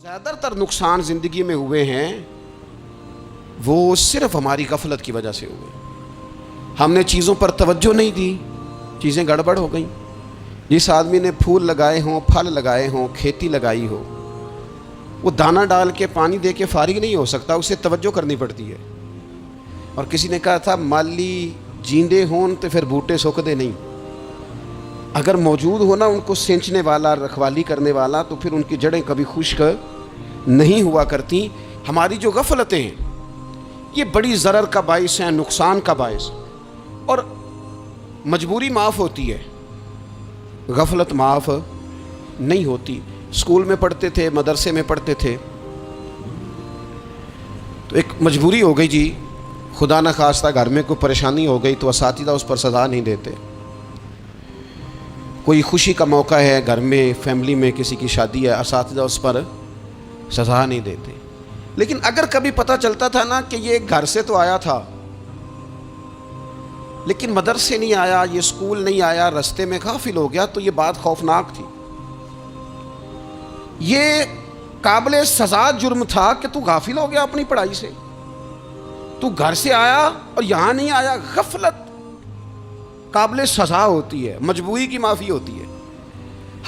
زیادہ تر نقصان زندگی میں ہوئے ہیں وہ صرف ہماری غفلت کی وجہ سے ہوئے. ہم نے چیزوں پر توجہ نہیں دی، چیزیں گڑبڑ ہو گئیں. جس آدمی نے پھول لگائے ہوں، پھل لگائے ہوں، کھیتی لگائی ہو، وہ دانہ ڈال کے پانی دے کے فارغ نہیں ہو سکتا، اسے توجہ کرنی پڑتی ہے. اور کسی نے کہا تھا مالی جیندے ہون تو پھر بوٹے سکدے نہیں. اگر موجود ہونا ان کو سینچنے والا، رکھوالی کرنے والا، تو پھر ان کی جڑیں کبھی خشک نہیں ہوا کرتی. ہماری جو غفلتیں ہیں یہ بڑی ضرر کا باعث ہیں، نقصان کا باعث. اور مجبوری معاف ہوتی ہے، غفلت معاف نہیں ہوتی. اسکول میں پڑھتے تھے، مدرسے میں پڑھتے تھے، تو ایک مجبوری ہو گئی جی، خدا نہ خواستہ گھر میں کوئی پریشانی ہو گئی تو اساتذہ اس پر سزا نہیں دیتے. کوئی خوشی کا موقع ہے گھر میں، فیملی میں کسی کی شادی ہے، اساتذہ اس پر سزا نہیں دیتے. لیکن اگر کبھی پتہ چلتا تھا نا کہ یہ گھر سے تو آیا تھا لیکن مدرسے نہیں آیا، یہ اسکول نہیں آیا، رستے میں غافل ہو گیا، تو یہ بات خوفناک تھی. یہ قابل سزا جرم تھا کہ تو غافل ہو گیا اپنی پڑھائی سے، تو گھر سے آیا اور یہاں نہیں آیا. غفلت قابل سزا ہوتی ہے، مجبوری کی معافی ہوتی ہے.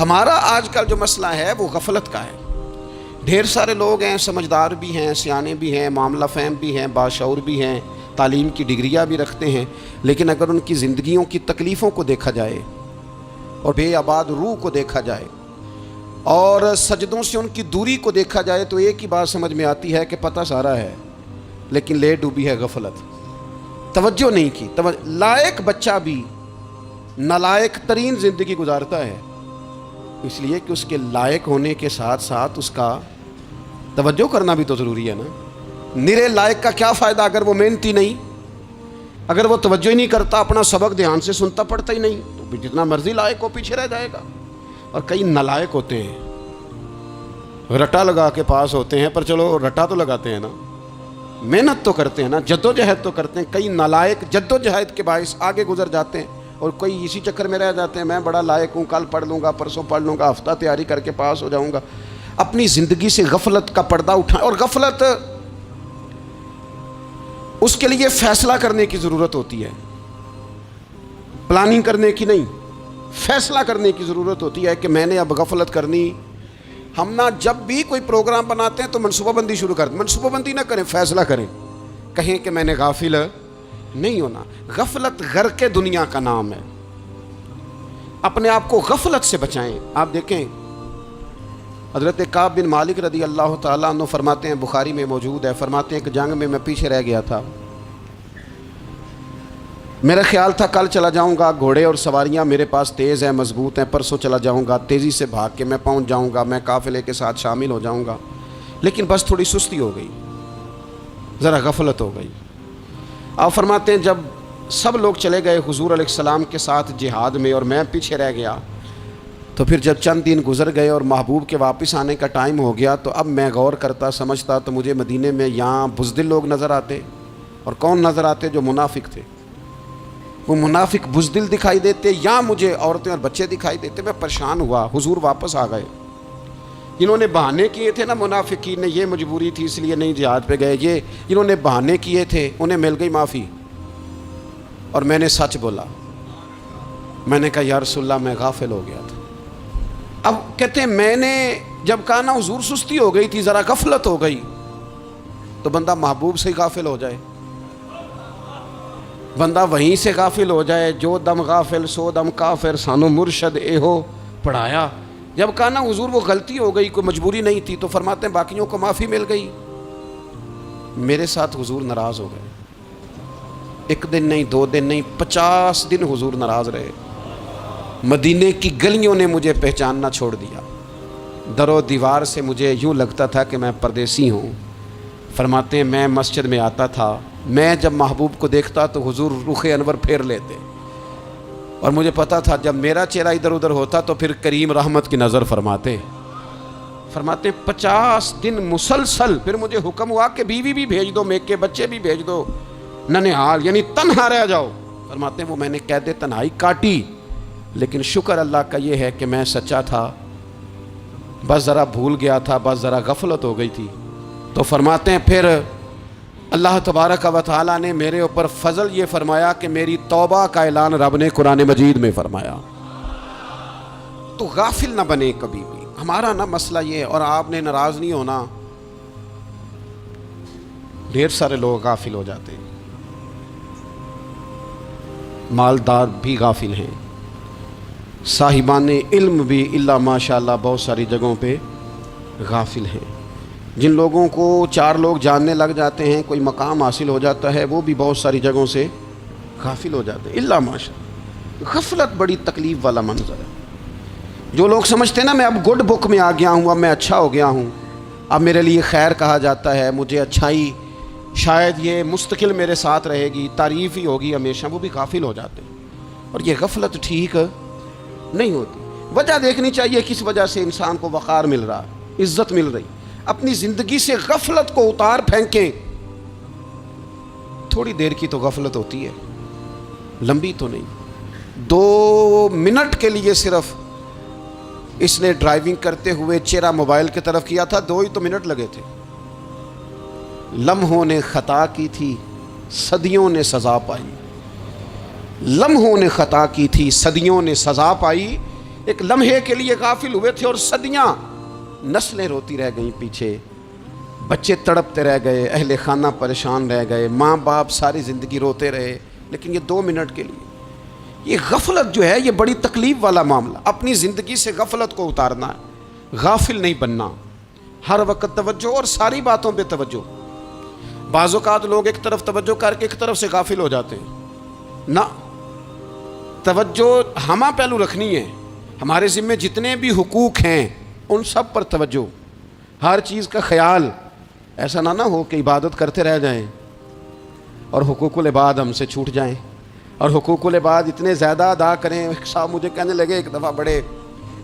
ہمارا آج کا جو مسئلہ ہے وہ غفلت کا ہے. ڈھیر سارے لوگ ہیں، سمجھدار بھی ہیں، سیانے بھی ہیں، معاملہ فہم بھی ہیں، باشعور بھی ہیں، تعلیم کی ڈگریاں بھی رکھتے ہیں، لیکن اگر ان کی زندگیوں کی تکلیفوں کو دیکھا جائے اور بے آباد روح کو دیکھا جائے اور سجدوں سے ان کی دوری کو دیکھا جائے تو ایک ہی بات سمجھ میں آتی ہے کہ پتہ سارا ہے لیکن لے ڈوبی ہے غفلت. توجہ نہیں کی. لائق بچہ بھی نالائق ترین زندگی گزارتا ہے، اس لیے کہ اس کے لائق ہونے کے ساتھ ساتھ اس کا توجہ کرنا بھی تو ضروری ہے نا. نرے لائق کا کیا فائدہ اگر وہ محنتی نہیں، اگر وہ توجہ ہی نہیں کرتا، اپنا سبق دھیان سے سنتا پڑھتا ہی نہیں، تو جتنا مرضی لائق ہو پیچھے رہ جائے گا. اور کئی نالائق ہوتے ہیں، رٹا لگا کے پاس ہوتے ہیں، پر چلو رٹا تو لگاتے ہیں نا، محنت تو کرتے ہیں نا، جدوجہد تو کرتے ہیں. کئی نالائق جدوجہد کے باعث آگے گزر جاتے ہیں اور کوئی اسی چکر میں رہ جاتے ہیں، میں بڑا لائق ہوں، کل پڑھ لوں گا، پرسوں پڑھ لوں گا، ہفتہ تیاری کر کے پاس ہو جاؤں گا. اپنی زندگی سے غفلت کا پردہ اٹھائیں. اور غفلت اس کے لیے فیصلہ کرنے کی ضرورت ہوتی ہے، پلاننگ کرنے کی نہیں، فیصلہ کرنے کی ضرورت ہوتی ہے کہ میں نے اب غفلت کرنی. ہم نہ جب بھی کوئی پروگرام بناتے ہیں تو منصوبہ بندی شروع کر دیں. منصوبہ بندی نہ کریں، فیصلہ کریں، کہیں کہ میں نے غافل نہیں ہونا. غفلت غرق دنیا کا نام ہے. اپنے آپ کو غفلت سے بچائیں. آپ دیکھیں حضرت کعب بن مالک رضی اللہ تعالیٰ عنہ فرماتے ہیں، بخاری میں موجود ہے، فرماتے ہیں کہ جنگ میں پیچھے رہ گیا تھا. میرا خیال تھا کل چلا جاؤں گا، گھوڑے اور سواریاں میرے پاس تیز ہیں، مضبوط ہیں، پرسوں چلا جاؤں گا، تیزی سے بھاگ کے میں پہنچ جاؤں گا، میں قافلے کے ساتھ شامل ہو جاؤں گا. لیکن بس تھوڑی سستی ہو گئی، ذرا غفلت ہو گئی. آپ فرماتے ہیں جب سب لوگ چلے گئے حضور علیہ السلام کے ساتھ جہاد میں اور میں پیچھے رہ گیا، تو پھر جب چند دن گزر گئے اور محبوب کے واپس آنے کا ٹائم ہو گیا تو اب میں غور کرتا سمجھتا تو مجھے مدینے میں یہاں بزدل لوگ نظر آتے. اور کون نظر آتے؟ جو منافق تھے. وہ منافق بزدل دکھائی دیتے، یا مجھے عورتیں اور بچے دکھائی دیتے. میں پریشان ہوا. حضور واپس آ گئے. جنہوں نے بہانے کیے تھے نا منافقین نے، یہ مجبوری تھی اس لیے نہیں جہاد پہ گئے، یہ جنہوں نے بہانے کیے تھے انہیں مل گئی معافی. اور میں نے سچ بولا، میں نے کہا یا رسول اللہ میں غافل ہو گیا تھا. اب کہتے ہیں میں نے جب کہا نا حضور سستی ہو گئی تھی، ذرا غفلت ہو گئی، تو بندہ محبوب سے ہی غافل ہو جائے، بندہ وہیں سے غافل ہو جائے. جو دم غافل سو دم کافر، سانو مرشد اے ہو پڑھایا. جب کہا نا حضور وہ غلطی ہو گئی، کوئی مجبوری نہیں تھی، تو فرماتے ہیں باقیوں کو معافی مل گئی، میرے ساتھ حضور ناراض ہو گئے. ایک دن نہیں، 2 دن نہیں، 50 دن حضور ناراض رہے. مدینے کی گلیوں نے مجھے پہچاننا چھوڑ دیا. در و دیوار سے مجھے یوں لگتا تھا کہ میں پردیسی ہوں. فرماتے ہیں میں مسجد میں آتا تھا، میں جب محبوب کو دیکھتا تو حضور رخ انور پھیر لیتے، اور مجھے پتا تھا جب میرا چہرہ ادھر ادھر ہوتا تو پھر کریم رحمت کی نظر فرماتے. 50 دن مسلسل. پھر مجھے حکم ہوا کہ بیوی بھی بھیج دو، میکے بچے بھی بھیج دو، ننھال یعنی تنہا رہ جاؤ. فرماتے ہیں وہ میں نے قید تنہائی کاٹی، لیکن شکر اللہ کا یہ ہے کہ میں سچا تھا. بس ذرا بھول گیا تھا، بس ذرا غفلت ہو گئی تھی. تو فرماتے ہیں پھر اللہ تبارک و تعالیٰ نے میرے اوپر فضل یہ فرمایا کہ میری توبہ کا اعلان رب نے قرآن مجید میں فرمایا. تو غافل نہ بنے کبھی بھی. ہمارا نا مسئلہ یہ ہے، اور آپ نے ناراض نہیں ہونا، ڈھیر سارے لوگ غافل ہو جاتے ہیں، مالدار بھی غافل ہیں، صاحبان علم بھی الا ماشاء اللہ بہت ساری جگہوں پہ غافل ہیں. جن لوگوں کو 4 لوگ جاننے لگ جاتے ہیں، کوئی مقام حاصل ہو جاتا ہے، وہ بھی بہت ساری جگہوں سے غافل ہو جاتے ہیں الا ماشاء اللہ. غفلت بڑی تکلیف والا منظر ہے. جو لوگ سمجھتے ہیں نا میں اب گڈ بک میں آ گیا ہوں، اب میں اچھا ہو گیا ہوں، اب میرے لیے خیر کہا جاتا ہے، مجھے اچھائی شاید یہ مستقل میرے ساتھ رہے گی، تعریف ہی ہوگی ہمیشہ، وہ بھی غافل ہو جاتے ہیں. اور یہ غفلت ٹھیک نہیں ہوتی. وجہ دیکھنی چاہیے کس وجہ سے انسان کو وقار مل رہا، عزت مل رہی. اپنی زندگی سے غفلت کو اتار پھینکیں. تھوڑی دیر کی تو غفلت ہوتی ہے، لمبی تو نہیں. 2 منٹ کے لیے صرف اس نے ڈرائیونگ کرتے ہوئے چہرہ موبائل کی طرف کیا تھا، 2 ہی تو منٹ لگے تھے. لمحوں نے خطا کی تھی، صدیوں نے سزا پائی. لمحوں نے خطا کی تھی، صدیوں نے سزا پائی. ایک لمحے کے لیے غافل ہوئے تھے اور صدیاں، نسلیں روتی رہ گئیں پیچھے، بچے تڑپتے رہ گئے، اہل خانہ پریشان رہ گئے، ماں باپ ساری زندگی روتے رہے. لیکن یہ 2 منٹ کے لیے یہ غفلت جو ہے یہ بڑی تکلیف والا معاملہ. اپنی زندگی سے غفلت کو اتارنا ہے، غافل نہیں بننا. ہر وقت توجہ اور ساری باتوں پہ توجہ. بعض اوقات لوگ ایک طرف توجہ کر کے ایک طرف سے غافل ہو جاتے ہیں. نہ، توجہ ہمہ پہلو رکھنی ہے. ہمارے ذمے جتنے بھی حقوق ہیں ان سب پر توجہ، ہر چیز کا خیال. ایسا نہ ہو کہ عبادت کرتے رہ جائیں اور حقوق العباد ہم سے چھوٹ جائیں، اور حقوق العباد اتنے زیادہ ادا کریں. صاحب مجھے کہنے لگے ایک دفعہ بڑے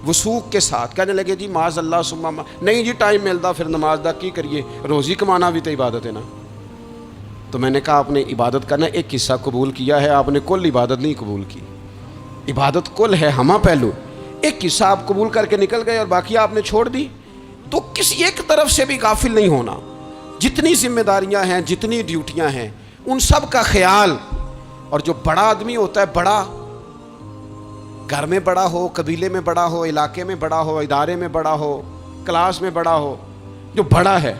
وثوق کے ساتھ کہنے لگے جی معاذ اللہ ثم نہیں جی ٹائم ملتا پھر نماز دا کی کریے، روزی کمانا بھی تو عبادت ہے نا. تو میں نے کہا آپ نے عبادت کرنا ایک حصہ قبول کیا ہے، آپ نے کل عبادت نہیں قبول کی. عبادت کل ہے، ہمہ پہلو. ایک حصہ آپ قبول کر کے نکل گئے اور باقی آپ نے چھوڑ دی. تو کسی ایک طرف سے بھی غافل نہیں ہونا. جتنی ذمہ داریاں ہیں، جتنی ڈیوٹیاں ہیں، ان سب کا خیال. اور جو بڑا آدمی ہوتا ہے، بڑا گھر میں بڑا ہو، قبیلے میں بڑا ہو، علاقے میں بڑا ہو، ادارے میں بڑا ہو، کلاس میں بڑا ہو، جو بڑا ہے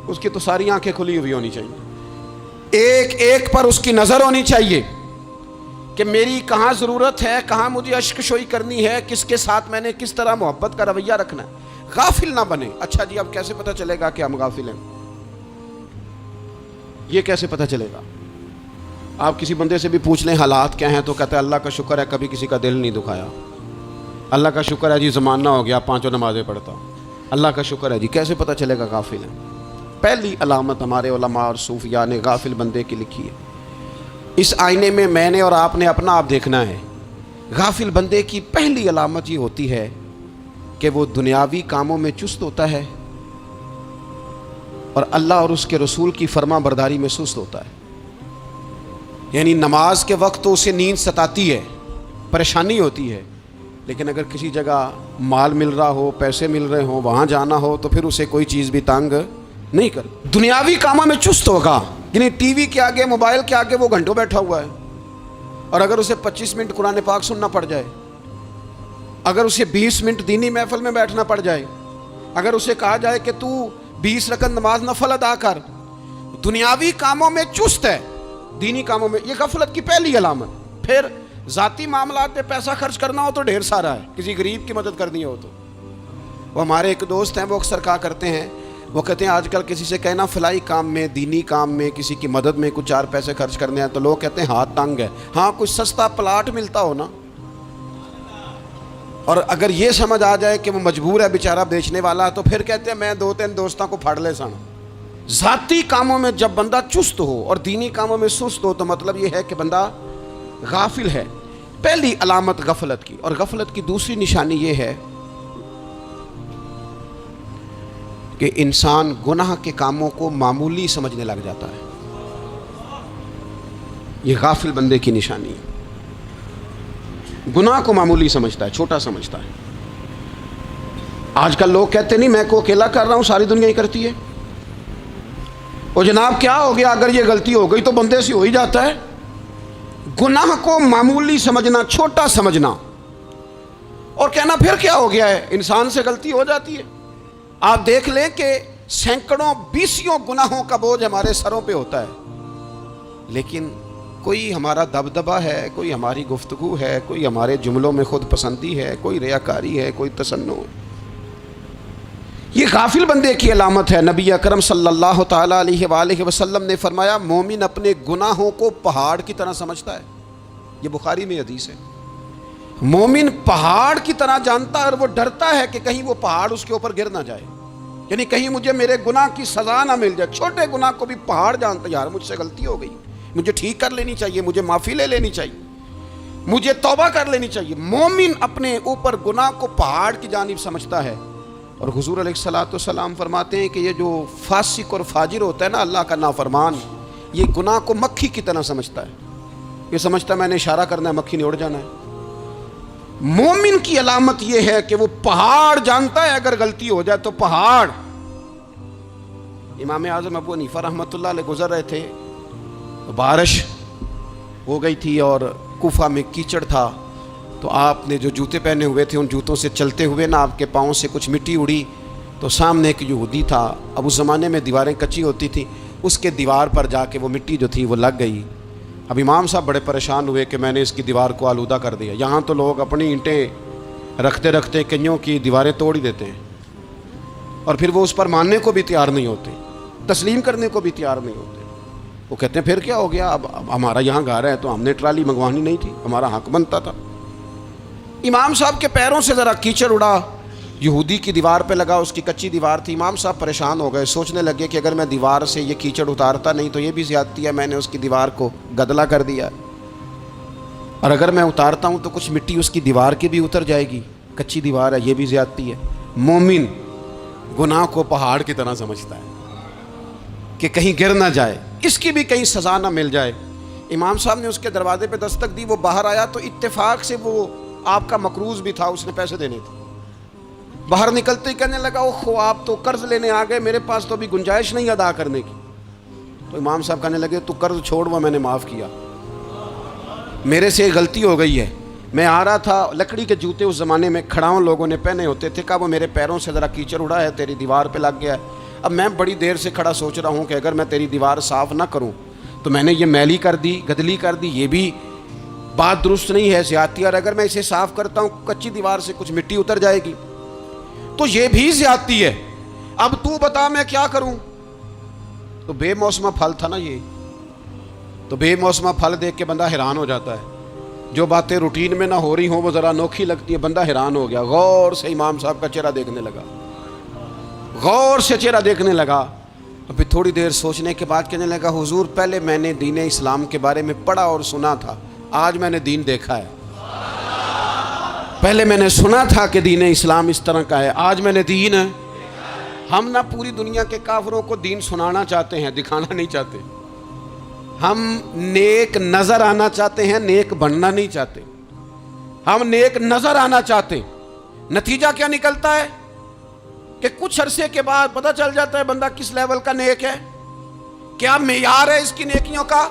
اس کی تو ساری آنکھیں کھلی ہوئی ہونی چاہیے. ایک ایک پر اس کی نظر ہونی چاہیے کہ میری کہاں ضرورت ہے، کہاں مجھے اشک شوئی کرنی ہے، کس کے ساتھ میں نے کس طرح محبت کا رویہ رکھنا ہے. غافل نہ بنے. اچھا جی اب کیسے پتہ چلے گا کہ ہم غافل ہیں؟ یہ کیسے پتہ چلے گا؟ آپ کسی بندے سے بھی پوچھ لیں حالات کیا ہیں تو کہتا ہے اللہ کا شکر ہے کبھی کسی کا دل نہیں دکھایا، اللہ کا شکر ہے جی زمانہ ہو گیا 5 نمازیں پڑھتا، اللہ کا شکر ہے جی. کیسے پتہ چلے گا غافل ہیں؟ پہلی علامت ہمارے علماء اور صوفیاء نے غافل بندے کی لکھی ہے. اس آئینے میں نے اور آپ نے اپنا آپ دیکھنا ہے. غافل بندے کی پہلی علامت یہ ہوتی ہے کہ وہ دنیاوی کاموں میں چست ہوتا ہے اور اللہ اور اس کے رسول کی فرما برداری میں سست ہوتا ہے. یعنی نماز کے وقت تو اسے نیند ستاتی ہے، پریشانی ہوتی ہے، لیکن اگر کسی جگہ مال مل رہا ہو، پیسے مل رہے ہوں، وہاں جانا ہو تو پھر اسے کوئی چیز بھی تنگ نہیں کر. دنیاوی کاموں میں چست ہوگا، یعنی ٹی وی کے آگے، موبائل کے آگے وہ گھنٹوں بیٹھا ہوا ہے. اور اگر اسے 25 منٹ قرآن پاک سننا پڑ جائے، اگر اسے 20 منٹ دینی محفل میں بیٹھنا پڑ جائے، اگر اسے کہا جائے کہ تو 20 رکعت نماز نفل ادا کر، دنیاوی کاموں میں چست ہے، دینی کاموں میں، یہ غفلت کی پہلی علامت. پھر ذاتی معاملات پہ پیسہ خرچ کرنا ہو تو ڈھیر سارا ہے، کسی غریب کی مدد کرنی ہو تو. وہ ہمارے ایک دوست ہیں، وہ اکثر کہا کرتے ہیں، وہ کہتے ہیں آج کل کسی سے کہنا فلائی کام میں، دینی کام میں، کسی کی مدد میں کچھ 4 پیسے خرچ کرنے ہیں تو لوگ کہتے ہیں ہاتھ تنگ ہے. ہاں کوئی سستا پلاٹ ملتا ہو نا، اور اگر یہ سمجھ آ جائے کہ وہ مجبور ہے بیچارہ بیچنے والا، تو پھر کہتے ہیں میں 2-3 دوستوں کو پھاڑ لے سن. ذاتی کاموں میں جب بندہ چست ہو اور دینی کاموں میں سست ہو تو مطلب یہ ہے کہ بندہ غافل ہے. پہلی علامت غفلت کی. اور غفلت کی دوسری نشانی یہ ہے کہ انسان گناہ کے کاموں کو معمولی سمجھنے لگ جاتا ہے. یہ غافل بندے کی نشانی ہے. گناہ کو معمولی سمجھتا ہے، چھوٹا سمجھتا ہے. آج کل لوگ کہتے نہیں میں کو اکیلا کر رہا ہوں، ساری دنیا ہی کرتی ہے۔ اور جناب کیا ہو گیا اگر یہ غلطی ہو گئی تو بندے سے ہو ہی جاتا ہے۔ گناہ کو معمولی سمجھنا، چھوٹا سمجھنا اور کہنا پھر کیا ہو گیا ہے، انسان سے غلطی ہو جاتی ہے۔ آپ دیکھ لیں کہ سینکڑوں بیسیوں گناہوں کا بوجھ ہمارے سروں پہ ہوتا ہے، لیکن کوئی ہمارا دبدبہ ہے، کوئی ہماری گفتگو ہے، کوئی ہمارے جملوں میں خود پسندی ہے، کوئی ریاکاری ہے، کوئی تصنع ہے۔ یہ غافل بندے کی علامت ہے۔ نبی اکرم صلی اللہ تعالیٰ علیہ وآلہ وسلم نے فرمایا مومن اپنے گناہوں کو پہاڑ کی طرح سمجھتا ہے۔ یہ بخاری میں حدیث ہے۔ مومن پہاڑ کی طرح جانتا ہے اور وہ ڈرتا ہے کہ کہیں وہ پہاڑ اس کے اوپر گر نہ جائے، یعنی کہیں مجھے میرے گناہ کی سزا نہ مل جائے۔ چھوٹے گناہ کو بھی پہاڑ جانتا ہے، یار مجھ سے غلطی ہو گئی، مجھے ٹھیک کر لینی چاہیے، مجھے معافی لے لینی چاہیے، مجھے توبہ کر لینی چاہیے۔ مومن اپنے اوپر گناہ کو پہاڑ کی جانب سمجھتا ہے۔ اور حضور علیہ الصلوۃ والسلام فرماتے ہیں کہ یہ جو فاسق اور فاجر ہوتا ہے نا، اللہ کا نافرمان، یہ گناہ کو مکھی کی طرح سمجھتا ہے۔ یہ سمجھتا ہے میں نے اشارہ کرنا ہے، مکھی نے اڑ جانا ہے۔ مومن کی علامت یہ ہے کہ وہ پہاڑ جانتا ہے، اگر غلطی ہو جائے تو پہاڑ۔ امام اعظم ابو حنیفہ رحمۃ اللہ علیہ گزر رہے تھے، بارش ہو گئی تھی اور کوفہ میں کیچڑ تھا، تو آپ نے جو جوتے پہنے ہوئے تھے ان جوتوں سے چلتے ہوئے نا آپ کے پاؤں سے کچھ مٹی اڑی، تو سامنے ایک یہودی تھا، اب اس زمانے میں دیواریں کچی ہوتی تھیں، اس کے دیوار پر جا کے وہ مٹی جو تھی وہ لگ گئی۔ اب امام صاحب بڑے پریشان ہوئے کہ میں نے اس کی دیوار کو آلودہ کر دیا۔ یہاں تو لوگ اپنی اینٹیں رکھتے رکھتے کئیوں کی دیواریں توڑ ہی دیتے ہیں، اور پھر وہ اس پر ماننے کو بھی تیار نہیں ہوتے، تسلیم کرنے کو بھی تیار نہیں ہوتے۔ وہ کہتے ہیں پھر کیا ہو گیا، اب ہمارا یہاں گھر ہے تو ہم نے ٹرالی منگوانی نہیں تھی، ہمارا حق بنتا تھا۔ امام صاحب کے پیروں سے ذرا کیچڑ اڑا، یہودی کی دیوار پہ لگا، اس کی کچی دیوار تھی۔ امام صاحب پریشان ہو گئے، سوچنے لگے کہ اگر میں دیوار سے یہ کیچڑ اتارتا نہیں تو یہ بھی زیادتی ہے، میں نے اس کی دیوار کو گدلا کر دیا، اور اگر میں اتارتا ہوں تو کچھ مٹی اس کی دیوار کی بھی اتر جائے گی، کچی دیوار ہے، یہ بھی زیادتی ہے۔ مومن گناہ کو پہاڑ کی طرح سمجھتا ہے کہ کہیں گر نہ جائے، اس کی بھی کہیں سزا نہ مل جائے۔ امام صاحب نے اس کے دروازے پہ دستک دی، وہ باہر آیا تو اتفاق سے وہ آپ کا مقروض بھی تھا، اس نے پیسے دینے تھے۔ باہر نکلتے ہی کہنے لگا اوہ آپ تو قرض لینے آ گئے، میرے پاس تو ابھی گنجائش نہیں ادا کرنے کی۔ تو امام صاحب کہنے لگے تو قرض چھوڑ، وہ میں نے معاف کیا، میرے سے غلطی ہو گئی ہے، میں آ رہا تھا، لکڑی کے جوتے اس زمانے میں کھڑاؤں لوگوں نے پہنے ہوتے تھے، کہا وہ میرے پیروں سے ذرا کیچڑ اڑا ہے، تیری دیوار پہ لگ گیا ہے۔ اب میں بڑی دیر سے کھڑا سوچ رہا ہوں کہ اگر میں تیری دیوار صاف نہ کروں تو میں نے یہ میلی کر دی، گدلی کر دی، یہ بھی بات درست نہیں ہے، زیادتی، اور اگر میں اسے صاف کرتا ہوں کچی دیوار سے کچھ مٹی اتر جائے گی تو یہ بھی زیادتی ہے، اب تو بتا میں کیا کروں۔ تو بے موسمہ پھل تھا نا یہ، تو بے موسمہ پھل دیکھ کے بندہ حیران ہو جاتا ہے، جو باتیں روٹین میں نہ ہو رہی ہوں وہ ذرا انوکھی لگتی ہے، بندہ حیران ہو گیا، غور سے امام صاحب کا چہرہ دیکھنے لگا، غور سے چہرہ دیکھنے لگا، اور پھر تھوڑی دیر سوچنے کے بعد کہنے لگا حضور پہلے میں نے دین اسلام کے بارے میں پڑھا اور سنا تھا، آج میں نے دین دیکھا ہے۔ پہلے میں نے سنا تھا کہ دین اسلام اس طرح کا ہے، آج میں نے دین ہے۔ ہم نہ پوری دنیا کے کافروں کو دین سنانا چاہتے ہیں، دکھانا نہیں چاہتے، ہم نیک نظر آنا چاہتے ہیں، نیک بننا نہیں چاہتے، ہم نیک نظر آنا چاہتے ہیں۔ نتیجہ کیا نکلتا ہے کہ کچھ عرصے کے بعد پتہ چل جاتا ہے بندہ کس لیول کا نیک ہے، کیا معیار ہے اس کی نیکیوں کا۔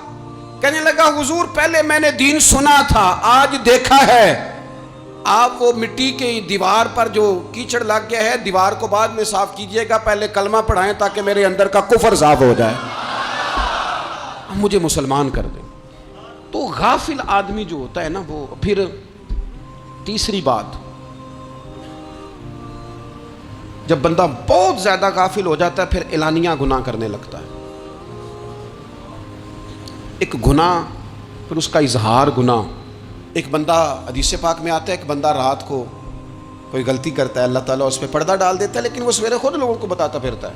کہنے لگا حضور پہلے میں نے دین سنا تھا، آج دیکھا ہے۔ آپ وہ مٹی کی دیوار پر جو کیچڑ لگ گیا ہے، دیوار کو بعد میں صاف کیجئے گا، پہلے کلمہ پڑھائیں تاکہ میرے اندر کا کفر صاف ہو جائے، مجھے مسلمان کر دیں۔ تو غافل آدمی جو ہوتا ہے نا، وہ پھر تیسری بات، جب بندہ بہت زیادہ غافل ہو جاتا ہے پھر اعلانیہ گناہ کرنے لگتا ہے۔ ایک گناہ پھر اس کا اظہار گناہ۔ ایک بندہ، حدیث پاک میں آتا ہے، ایک بندہ رات کو کوئی غلطی کرتا ہے، اللہ تعالیٰ اس پہ پردہ ڈال دیتا ہے، لیکن وہ سویرے خود لوگوں کو بتاتا پھرتا ہے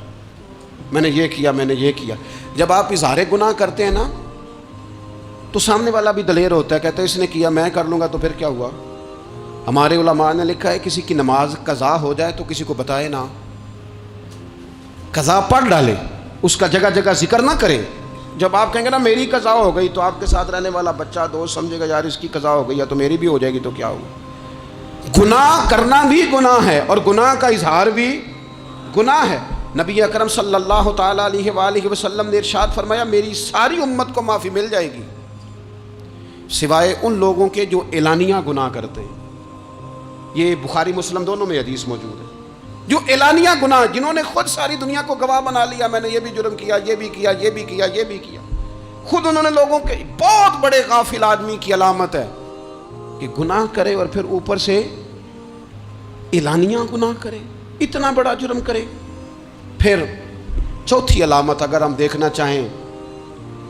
میں نے یہ کیا، میں نے یہ کیا۔ جب آپ اظہار گناہ کرتے ہیں نا تو سامنے والا بھی دلیر ہوتا ہے، کہتا ہے اس نے کیا میں کر لوں گا تو پھر کیا ہوا۔ ہمارے علماء نے لکھا ہے کسی کی نماز قضا ہو جائے تو کسی کو بتائے نہ، قضا پڑھ ڈالے، اس کا جگہ جگہ ذکر نہ کرے۔ جب آپ کہیں گے نا میری قضا ہو گئی تو آپ کے ساتھ رہنے والا بچہ دوست سمجھے گا یار اس کی قضا ہو گئی ہے تو میری بھی ہو جائے گی تو کیا ہوگا۔ گناہ کرنا بھی گناہ ہے اور گناہ کا اظہار بھی گناہ ہے۔ نبی اکرم صلی اللہ تعالیٰ علیہ وآلہ وسلم نے ارشاد فرمایا میری ساری امت کو معافی مل جائے گی سوائے ان لوگوں کے جو اعلانیہ گناہ کرتے ہیں۔ یہ بخاری مسلم دونوں میں حدیث موجود ہے۔ جو اعلانیہ گناہ، جنہوں نے خود ساری دنیا کو گواہ بنا لیا، میں نے یہ بھی جرم کیا، یہ بھی کیا، یہ بھی کیا، یہ بھی کیا، خود انہوں نے لوگوں کے، بہت بڑے غافل آدمی کی علامت ہے کہ گناہ کرے اور پھر اوپر سے اعلانیہ گناہ کرے، اتنا بڑا جرم کرے۔ پھر چوتھی علامت اگر ہم دیکھنا چاہیں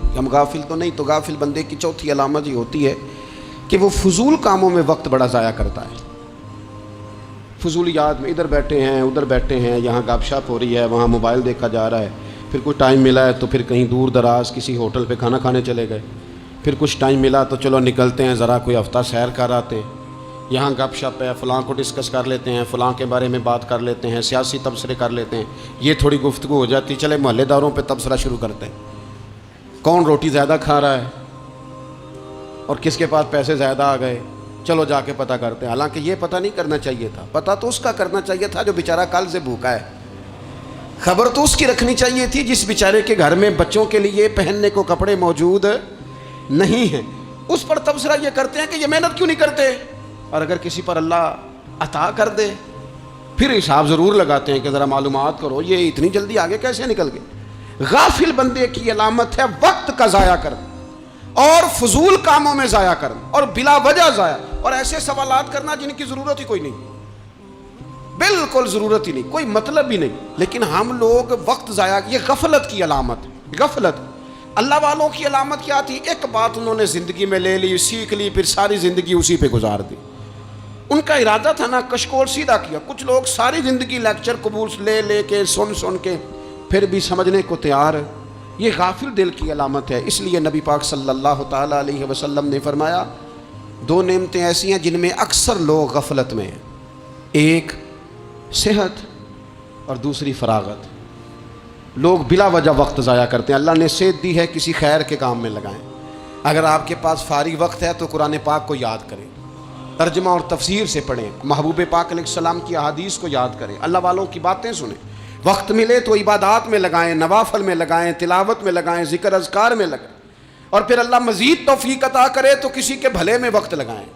کہ ہم غافل تو نہیں، تو غافل بندے کی چوتھی علامت یہ ہوتی ہے کہ وہ فضول کاموں میں وقت بڑا ضائع کرتا ہے۔ فضولیات میں ادھر بیٹھے ہیں، ادھر بیٹھے ہیں، یہاں گپ شپ ہو رہی ہے، وہاں موبائل دیکھا جا رہا ہے، پھر کوئی ٹائم ملا ہے تو پھر کہیں دور دراز کسی ہوٹل پہ کھانا کھانے چلے گئے، پھر کچھ ٹائم ملا تو چلو نکلتے ہیں ذرا کوئی ہفتہ سیر کر آتے ہیں، یہاں گپ شپ ہے، فلاں کو ڈسکس کر لیتے ہیں، فلاں کے بارے میں بات کر لیتے ہیں، سیاسی تبصرے کر لیتے ہیں، یہ تھوڑی گفتگو ہو جاتی، چلے محلے داروں پہ تبصرہ شروع کرتے ہیں، کون روٹی زیادہ کھا رہا ہے اور کس کے پاس پیسے زیادہ آ گئے، چلو جا کے پتہ کرتے ہیں۔ حالانکہ یہ پتہ نہیں کرنا چاہیے تھا، پتہ تو اس کا کرنا چاہیے تھا جو بیچارہ کل سے بھوکا ہے، خبر تو اس کی رکھنی چاہیے تھی جس بیچارے کے گھر میں بچوں کے لیے پہننے کو کپڑے موجود نہیں ہیں۔ اس پر تبصرہ یہ کرتے ہیں کہ یہ محنت کیوں نہیں کرتے، اور اگر کسی پر اللہ عطا کر دے پھر حساب ضرور لگاتے ہیں کہ ذرا معلومات کرو یہ اتنی جلدی آگے کیسے نکل گئے۔ غافل بندے کی علامت ہے وقت کا ضائع کرنا اور فضول کاموں میں ضائع کرنا اور بلا وجہ ضائع، اور ایسے سوالات کرنا جن کی ضرورت ہی کوئی نہیں، بالکل ضرورت ہی نہیں، کوئی مطلب ہی نہیں، لیکن ہم لوگ وقت ضائع، یہ غفلت کی علامت، غفلت۔ اللہ والوں کی علامت کیا تھی؟ ایک بات انہوں نے زندگی میں لے لی، سیکھ لی، پھر ساری زندگی اسی پہ گزار دی۔ ان کا ارادہ تھا نا کشکول سیدھا کیا۔ کچھ لوگ ساری زندگی لیکچر قبول لے لے کے سن کے پھر بھی سمجھنے کو تیار، یہ غافل دل کی علامت ہے۔ اس لیے نبی پاک صلی اللہ تعالیٰ علیہ وسلم نے فرمایا دو نعمتیں ایسی ہیں جن میں اکثر لوگ غفلت میں ہیں، ایک صحت اور دوسری فراغت۔ لوگ بلا وجہ وقت ضائع کرتے ہیں۔ اللہ نے صحت دی ہے، کسی خیر کے کام میں لگائیں۔ اگر آپ کے پاس فارغ وقت ہے تو قرآن پاک کو یاد کریں، ترجمہ اور تفسیر سے پڑھیں، محبوب پاک علیہ السلام کی احادیث کو یاد کریں، اللہ والوں کی باتیں سنیں۔ وقت ملے تو عبادات میں لگائیں، نوافل میں لگائیں، تلاوت میں لگائیں، ذکر اذکار میں لگائیں، اور پھر اللہ مزید توفیق عطا کرے تو کسی کے بھلے میں وقت لگائیں،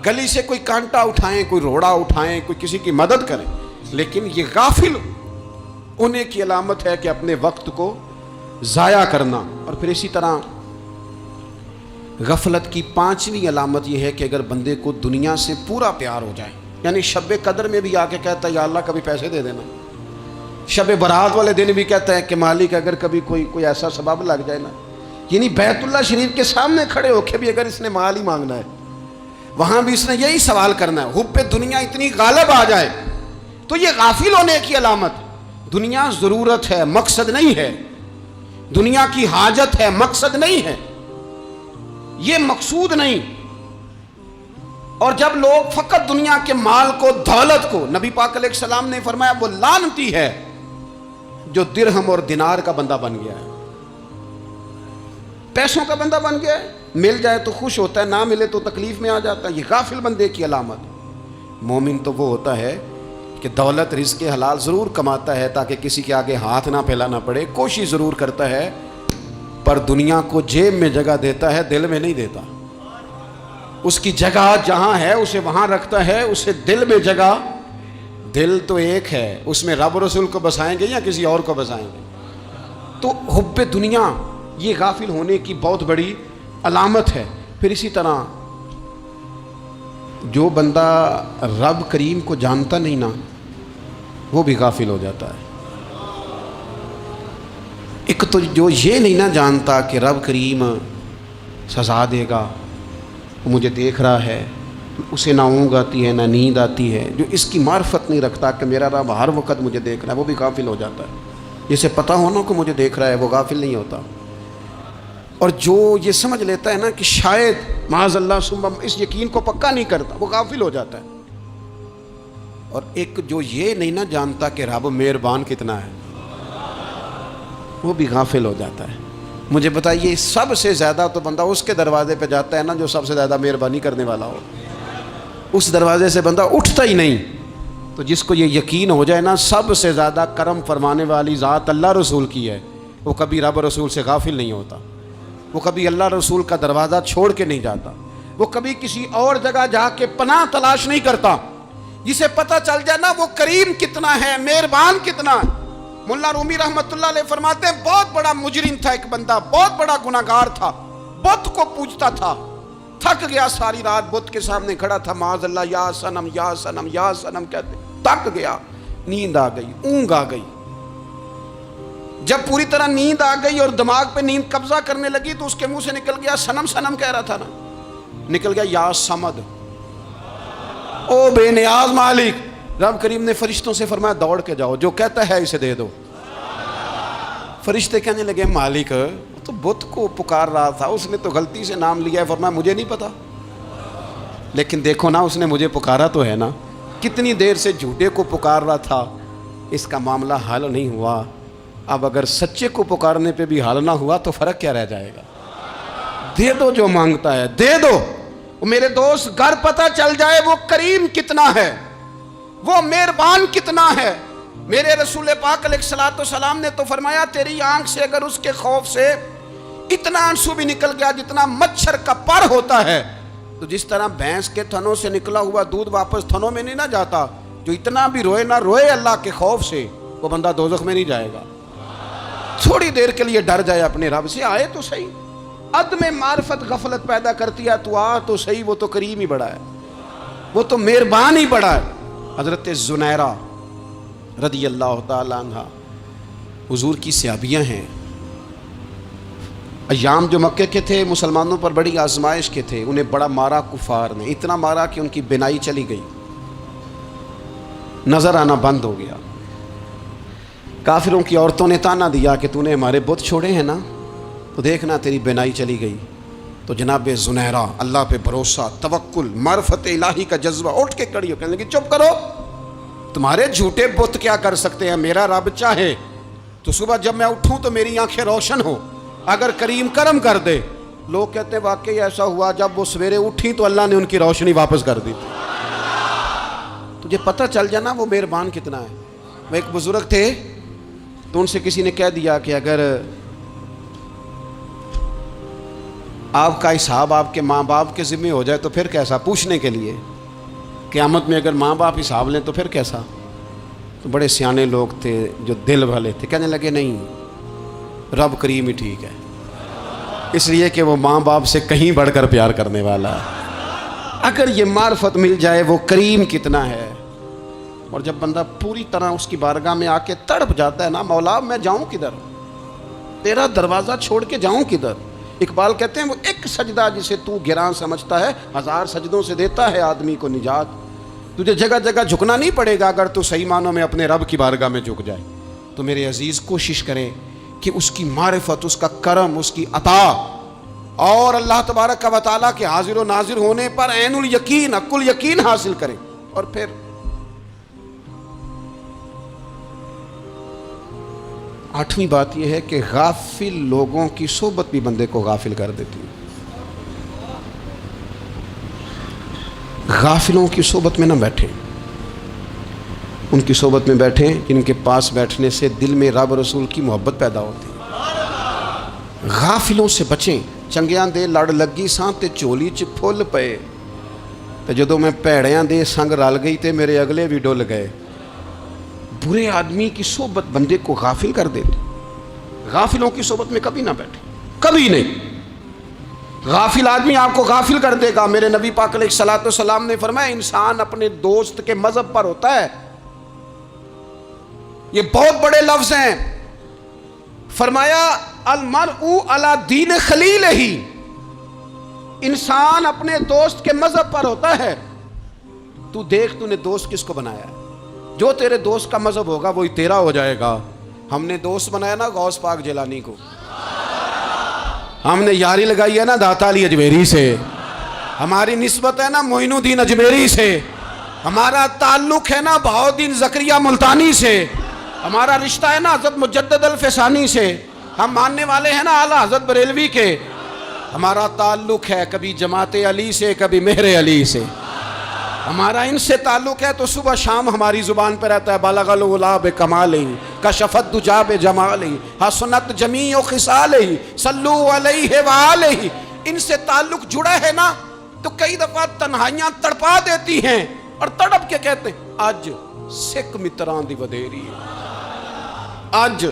گلی سے کوئی کانٹا اٹھائیں، کوئی روڑا اٹھائیں، کوئی کسی کی مدد کریں۔ لیکن یہ غافل انہیں کی علامت ہے کہ اپنے وقت کو ضائع کرنا۔ اور پھر اسی طرح غفلت کی پانچویں علامت یہ ہے کہ اگر بندے کو دنیا سے پورا پیار ہو جائے، یعنی شب قدر میں بھی آ کے کہتا ہے یا اللہ کبھی پیسے دے دینا، شب برات والے دن بھی کہتا ہے کہ مالک اگر کبھی کوئی ایسا سبب لگ جائے نا، یعنی بیت اللہ شریف کے سامنے کھڑے ہو کے بھی اگر اس نے مال ہی مانگنا ہے، وہاں بھی اس نے یہی سوال کرنا ہے، حب دنیا اتنی غالب آ جائے، تو یہ غافل ہونے کی علامت۔ دنیا ضرورت ہے، مقصد نہیں ہے، دنیا کی حاجت ہے، مقصد نہیں ہے، یہ مقصود نہیں۔ اور جب لوگ فقط دنیا کے مال کو، دولت کو، نبی پاک علیہ السلام نے فرمایا وہ لعنتی ہے جو درہم اور دینار کا بندہ بن گیا ہے، پیسوں کا بندہ بن گیا ہے، مل جائے تو خوش ہوتا ہے، نہ ملے تو تکلیف میں آ جاتا ہے۔ یہ غافل بندے کی علامت۔ مومن تو وہ ہوتا ہے کہ دولت رزق حلال ضرور کماتا ہے تاکہ کسی کے آگے ہاتھ نہ پھیلانا پڑے، کوشش ضرور کرتا ہے، پر دنیا کو جیب میں جگہ دیتا ہے، دل میں نہیں دیتا۔ اس کی جگہ جہاں ہے اسے وہاں رکھتا ہے، اسے دل میں جگہ، دل تو ایک ہے، اس میں رب رسول کو بسائیں گے یا کسی اور کو بسائیں گے؟ تو حب دنیا یہ غافل ہونے کی بہت بڑی علامت ہے۔ پھر اسی طرح جو بندہ رب کریم کو جانتا نہیں نا، وہ بھی غافل ہو جاتا ہے۔ ایک تو جو یہ نہیں نہ جانتا کہ رب کریم سزا دے گا، وہ مجھے دیکھ رہا ہے، اسے نہ اونگ آتی ہے نہ نیند آتی ہے، جو اس کی معرفت نہیں رکھتا کہ میرا رب ہر وقت مجھے دیکھ رہا ہے، وہ بھی غافل ہو جاتا ہے۔ جسے پتہ ہونا کہ مجھے دیکھ رہا ہے وہ غافل نہیں ہوتا۔ اور جو یہ سمجھ لیتا ہے نا کہ شاید معاذ اللہ ثم، اس یقین کو پکا نہیں کرتا، وہ غافل ہو جاتا ہے۔ اور ایک جو یہ نہیں نہ جانتا کہ رب مہربان کتنا ہے، وہ بھی غافل ہو جاتا ہے۔ مجھے بتائیے سب سے زیادہ تو بندہ اس کے دروازے پہ جاتا ہے نا جو سب سے زیادہ مہربانی کرنے والا ہو، اس دروازے سے بندہ اٹھتا ہی نہیں. تو جس کو یہ یقین ہو جائے نا سب سے زیادہ کرم فرمانے والی ذات اللہ رسول کی ہے, وہ کبھی رب رسول سے غافل نہیں ہوتا, وہ کبھی اللہ رسول کا دروازہ چھوڑ کے نہیں جاتا, وہ کبھی کسی اور جگہ جا کے پناہ تلاش نہیں کرتا. جسے پتہ چل جائے نا وہ کریم کتنا ہے, مہربان کتنا ہے. مولا رومی رحمت اللہ علیہ فرماتے ہیں بہت بڑا مجرم تھا ایک بندہ, بہت بڑا گناہگار تھا, بت کو پوجتا تھا, تھک گیا ساری رات بت کے سامنے کھڑا تھا, معاذ اللہ یا صنم یا صنم یا صنم کہتے, تھک گیا, نیند آ گئی, اونگ آ گئی. جب پوری طرح نیند آ گئی اور دماغ پہ نیند قبضہ کرنے لگی تو اس کے منہ سے نکل گیا, صنم صنم کہہ رہا تھا نا, نکل گیا یا صمد, او بے نیاز مالک. رب کریم نے فرشتوں سے فرمایا دوڑ کے جاؤ, جو کہتا ہے اسے دے دو. فرشتے کہنے لگے مالک تو بت کو پکار رہا تھا, اس نے تو غلطی سے نام لیا ہے. فرمایا مجھے نہیں پتا, لیکن دیکھو نا اس نے مجھے پکارا تو ہے نا, کتنی دیر سے جھوٹے کو پکار رہا تھا, اس کا معاملہ حل نہیں ہوا. اب اگر سچے کو پکارنے پہ بھی حل نہ ہوا تو فرق کیا رہ جائے گا. دے دو جو مانگتا ہے, دے دو. میرے دوست گھر پتہ چل جائے وہ کریم کتنا ہے, وہ مہربان کتنا ہے. میرے رسول پاک علیہ الصلوۃ والسلام نے تو فرمایا تیری آنکھ سے اگر اس کے خوف سے اتنا آنسو بھی نکل گیا جتنا مچھر کا پر ہوتا ہے, تو جس طرح بھینس کے تھنوں سے نکلا ہوا دودھ واپس تھنوں میں نہیں نہ جاتا, جو اتنا بھی روئے نہ روئے اللہ کے خوف سے, وہ بندہ دوزخ میں نہیں جائے گا. تھوڑی دیر کے لیے ڈر جائے اپنے رب سے, آئے تو صحیح. عدم معرفت غفلت پیدا کرتی ہے, تو آ تو صحیح, وہ تو کریم ہی بڑا ہے, وہ تو مہربان ہی بڑا ہے. حضرت زنیرہ رضی اللہ تعالی عنہ حضور کی صحابیاں ہیں. ایام جو مکے کے تھے مسلمانوں پر بڑی آزمائش کے تھے, انہیں بڑا مارا کفار نے, اتنا مارا کہ ان کی بینائی چلی گئی, نظر آنا بند ہو گیا. کافروں کی عورتوں نے تانا دیا کہ تو نے ہمارے بت چھوڑے ہیں نا, تو دیکھنا تیری بینائی چلی گئی. تو جناب زنیرہ اللہ پہ بھروسہ, توکل, معرفت الہی کا جذبہ, اٹھ کے کھڑی ہو کہنے لگی چپ کرو, تمہارے جھوٹے بت کیا کر سکتے ہیں, میرا رب چاہے تو صبح جب میں اٹھوں تو میری آنکھیں روشن ہو, اگر کریم کرم کر دے. لوگ کہتے ہیں واقعی ایسا ہوا, جب وہ سویرے اٹھی تو اللہ نے ان کی روشنی واپس کر دی تھی. تجھے پتہ چل جانا وہ مہربان کتنا ہے. وہ ایک بزرگ تھے, تو ان سے کسی نے کہہ دیا کہ اگر آپ کا حساب آپ کے ماں باپ کے ذمہ ہو جائے تو پھر کیسا, پوچھنے کے لیے قیامت میں اگر ماں باپ حساب لیں تو پھر کیسا. تو بڑے سیانے لوگ تھے جو دل والے تھے, کہنے لگے نہیں, رب کریم ہی ٹھیک ہے, اس لیے کہ وہ ماں باپ سے کہیں بڑھ کر پیار کرنے والا ہے. اگر یہ معرفت مل جائے وہ کریم کتنا ہے. اور جب بندہ پوری طرح اس کی بارگاہ میں آ کے تڑپ جاتا ہے نا, مولا میں جاؤں کدھر, تیرا دروازہ چھوڑ کے جاؤں کدھر. اقبال کہتے ہیں وہ ایک سجدہ جسے تو گراں سمجھتا ہے, 1000 سجدوں سے دیتا ہے آدمی کو نجات. تجھے جگہ جگہ جھکنا نہیں پڑے گا اگر تو صحیح معنوں میں اپنے رب کی بارگاہ میں جھک جائے. تو میرے عزیز کوشش کریں کہ اس کی معرفت, اس کا کرم, اس کی عطا اور اللہ تبارک و تعالیٰ کے حاضر و ناظر ہونے پر عین الیقین, حق الیقین حاصل کریں. اور پھر آٹھویں بات یہ ہے کہ غافل لوگوں کی صحبت بھی بندے کو غافل کر دیتی ہے. غافلوں کی صحبت میں نہ بیٹھیں, ان کی صحبت میں بیٹھیں جن کے پاس بیٹھنے سے دل میں رب رسول کی محبت پیدا ہوتی ہے. غافلوں سے بچیں. چنگیاں دے لڑ لگی ساں تے چولی چ پھل پئے, تے جدوں میں پیڑیاں دے سنگ رل گئی تے میرے اگلے بھی ڈل گئے. برے آدمی کی صحبت بندے کو غافل کر دیتی. غافلوں کی صحبت میں کبھی نہ بیٹھے, کبھی نہیں. غافل آدمی آپ کو غافل کر دے گا. میرے نبی پاک علیہ الصلوۃ والسلام نے فرمایا انسان اپنے دوست کے مذہب پر ہوتا ہے. یہ بہت بڑے لفظ ہیں. فرمایا المرء علی دین خلیلہ, انسان اپنے دوست کے مذہب پر ہوتا ہے. تو دیکھ تو نے دوست کس کو بنایا ہے, جو تیرے دوست کا مذہب ہوگا وہی تیرا ہو جائے گا. ہم نے دوست بنایا نا غوث پاک جیلانی کو, ہم نے یاری لگائی ہے نا داتا علی اجمیری سے, ہماری نسبت ہے نا معین الدین اجمیری سے, ہمارا تعلق ہے نا بہاؤالدین زکریا ملتانی سے, ہمارا رشتہ ہے نا حضرت مجدد الفسانی سے, ہم ماننے والے ہیں نا اعلیٰ حضرت بریلوی کے, ہمارا تعلق ہے کبھی جماعت علی سے کبھی مہر علی سے. ہمارا ان سے تعلق ہے تو صبح شام ہماری زبان پہ رہتا ہے بالغ العلا بکمالہ کشف الدجی بجمالہ حسنت جمیع خصالہ صلو علیہ وآلہ. ان سے تعلق جڑا ہے نا تو کئی دفعہ تنہائیاں تڑپا دیتی ہیں اور تڑپ کے کہتے ہیں اج سکھ متران دی ودھیری ہے. اج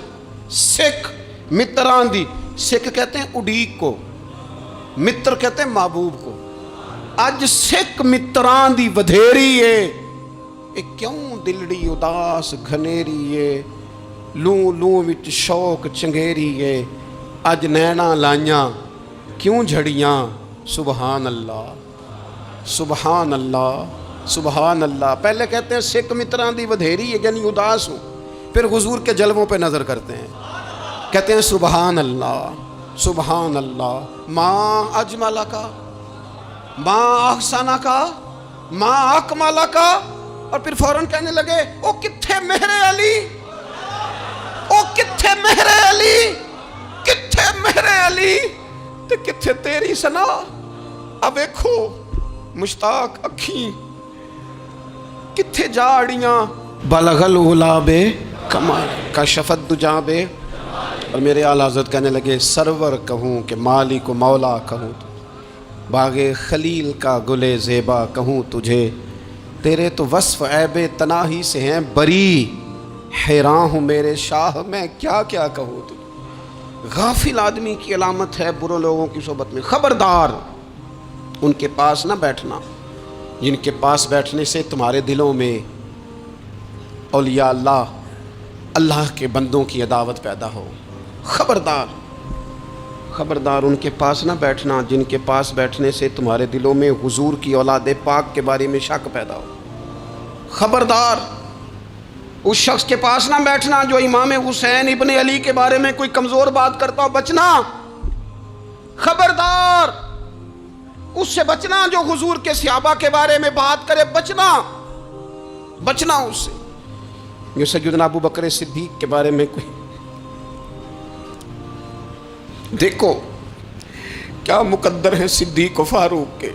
سکھ متران دی. سکھ کہتے ہیں اڈیق کو, متر کہتے ہیں محبوب کو. اج سکھ متران دی ودھیری ہے. اے کیوں دلڑی اداس گھنیری ہے, لوں لوں وچ شوق چنگیری ہے. اج نینا لائیاں کیوں جھڑیاں, سبحان اللہ سبحان اللہ سبحان اللہ. پہلے کہتے ہیں سکھ متران دی ودھیری ہے یعنی اداس ہوں, پھر حضور کے جلووں پہ نظر کرتے ہیں, کہتے ہیں سبحان اللہ سبحان اللہ. ماں اجملہ کا, ماں احسانہ کا, ماں اکمالہ کا, اور پھر فوراً کہنے لگے او کتھے مہر علی, او کتھے مہر علی, کتھے مہر علی تے کتھے تیری سنا. اب دیکھو مشتاق اکھیں کتھے جاڑیاں بلغ العلا بے کمال کشف الدجی بے. اور میرے اعلیٰ حضرت کہنے لگے سرور کہوں کہ مالک و مولا کہوں, باغ خلیل کا گلے زیبا کہوں تجھے, تیرے تو وصف عیب تناہی سے ہیں بری, حیران ہوں میرے شاہ میں کیا کیا کہوں تجھے. غافل آدمی کی علامت ہے برے لوگوں کی صحبت میں. خبردار ان کے پاس نہ بیٹھنا جن کے پاس بیٹھنے سے تمہارے دلوں میں اولیاء اللہ, اللہ کے بندوں کی عداوت پیدا ہو. خبردار خبردار ان کے پاس نہ بیٹھنا جن کے پاس بیٹھنے سے تمہارے دلوں میں حضور کی اولاد پاک کے بارے میں شک پیدا ہو. خبردار اس شخص کے پاس نہ بیٹھنا جو امام حسین ابن علی کے بارے میں کوئی کمزور بات کرتا ہو, بچنا. خبردار اس سے بچنا جو حضور کے صحابہ کے بارے میں بات کرے, بچنا بچنا اس سے. جو سیدنا ابو بکر صدیق کے بارے میں کوئی, دیکھو کیا مقدر ہیں صدیق و فاروق کے,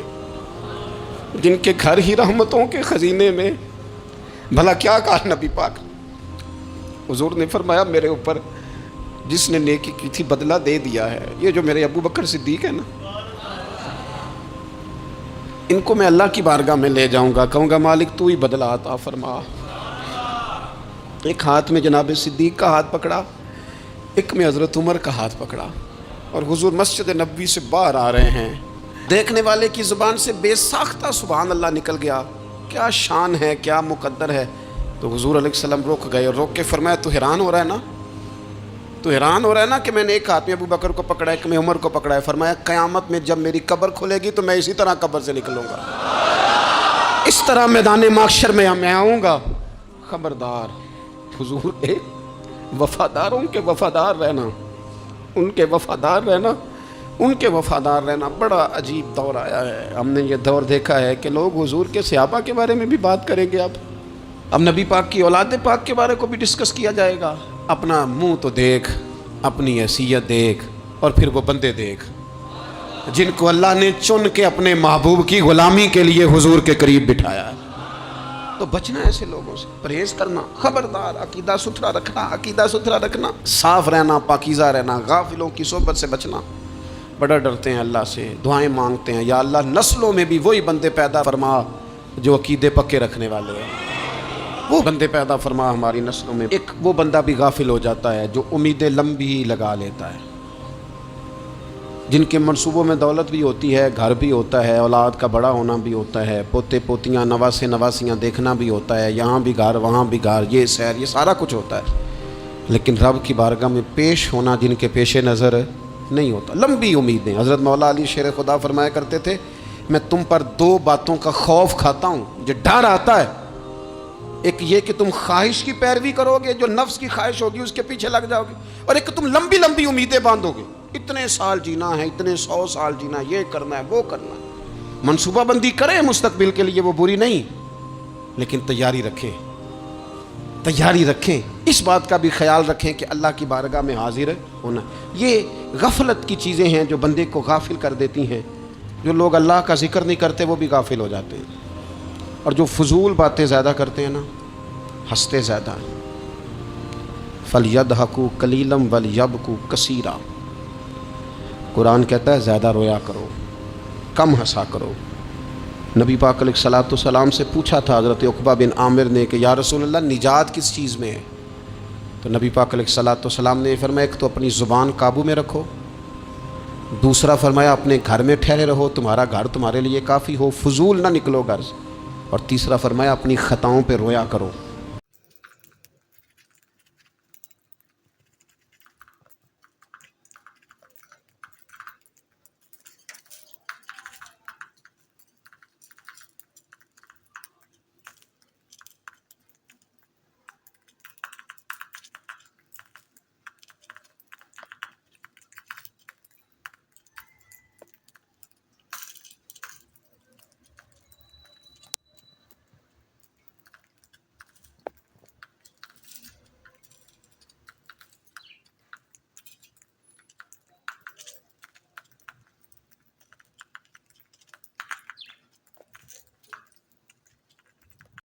جن کے گھر ہی رحمتوں کے خزینے میں. بھلا کیا کہا نبی پاک, حضور نے فرمایا میرے اوپر جس نے نیکی کی تھی بدلہ دے دیا ہے. یہ جو میرے ابو بکر صدیق ہے نا, ان کو میں اللہ کی بارگاہ میں لے جاؤں گا, کہوں گا مالک تو ہی بدلہ عطا فرما. ایک ہاتھ میں جناب صدیق کا ہاتھ پکڑا, ایک میں حضرت عمر کا ہاتھ پکڑا, اور حضور مسجد نبوی سے باہر آ رہے ہیں. دیکھنے والے کی زبان سے بے ساختہ سبحان اللہ نکل گیا. کیا شان ہے, کیا مقدر ہے. تو حضور علیہ السلام رک گئے اور روک کے فرمایا تو حیران ہو رہا ہے نا, تو حیران ہو رہا ہے نا کہ میں نے ایک ہاتھ میں ابو بکر کو پکڑا ہے, ایک میں عمر کو پکڑا ہے. فرمایا قیامت میں جب میری قبر کھلے گی تو میں اسی طرح قبر سے نکلوں گا, اس طرح میدان محشر میں میں آؤں گا. خبردار حضور وفاداروں کے وفادار رہنا, ان کے وفادار رہنا, ان کے وفادار رہنا. بڑا عجیب دور آیا ہے. ہم نے یہ دور دیکھا ہے کہ لوگ حضور کے صحابہ کے بارے میں بھی بات کریں گے. اب نبی پاک کی اولاد پاک کے بارے کو بھی ڈسکس کیا جائے گا. اپنا منہ تو دیکھ, اپنی حیثیت دیکھ, اور پھر وہ بندے دیکھ جن کو اللہ نے چن کے اپنے محبوب کی غلامی کے لیے حضور کے قریب بٹھایا ہے. تو بچنا ایسے لوگوں سے, پرہیز کرنا. خبردار عقیدہ ستھرا رکھنا, عقیدہ ستھرا رکھنا, صاف رہنا, پاکیزہ رہنا, غافلوں کی صحبت سے بچنا. بڑا ڈرتے ہیں اللہ سے, دعائیں مانگتے ہیں یا اللہ نسلوں میں بھی وہی بندے پیدا فرما جو عقیدے پکے رکھنے والے ہیں. وہ بندے پیدا فرما ہماری نسلوں میں. ایک وہ بندہ بھی غافل ہو جاتا ہے جو امیدیں لمبی لگا لیتا ہے, جن کے منصوبوں میں دولت بھی ہوتی ہے, گھر بھی ہوتا ہے, اولاد کا بڑا ہونا بھی ہوتا ہے, پوتے پوتیاں نواسے نواسیاں دیکھنا بھی ہوتا ہے, یہاں بھی گھر وہاں بھی گھر, یہ سیر, یہ سارا کچھ ہوتا ہے. لیکن رب کی بارگاہ میں پیش ہونا جن کے پیش نظر نہیں ہوتا. لمبی امیدیں. حضرت مولا علی شیر خدا فرمایا کرتے تھے میں تم پر دو باتوں کا خوف کھاتا ہوں, جو ڈر آتا ہے. ایک یہ کہ تم خواہش کی پیروی کرو گے, جو نفس کی خواہش ہوگی اس کے پیچھے لگ جاؤ گے, اور ایک کہ تم لمبی لمبی امیدیں باندھو گے, اتنے سال جینا ہے, اتنے 100 سال جینا, یہ کرنا ہے, وہ کرنا ہے. منصوبہ بندی کریں مستقبل کے لیے, وہ بری نہیں, لیکن تیاری رکھیں, تیاری رکھیں. اس بات کا بھی خیال رکھیں کہ اللہ کی بارگاہ میں حاضر ہونا. یہ غفلت کی چیزیں ہیں جو بندے کو غافل کر دیتی ہیں. جو لوگ اللہ کا ذکر نہیں کرتے وہ بھی غافل ہو جاتے ہیں, اور جو فضول باتیں زیادہ کرتے ہیں نا، ہنستے زیادہ ہیں. فَلْيَضْحَكُوا قَلِيلًا وَلْيَبْكُوا كَثِيرًا. قرآن کہتا ہے زیادہ رویا کرو، کم ہنسا کرو. نبی پاک علیہ الصلوۃ والسلام سے پوچھا تھا حضرت عقبہ بن عامر نے کہ یا رسول اللہ نجات کس چیز میں ہے؟ تو نبی پاک علیہ الصلوۃ والسلام نے فرمایا ایک تو اپنی زبان قابو میں رکھو، دوسرا فرمایا اپنے گھر میں ٹھہرے رہو، تمہارا گھر تمہارے لیے کافی ہو، فضول نہ نکلو گھر سے، اور تیسرا فرمایا اپنی خطاؤں پہ رویا کرو.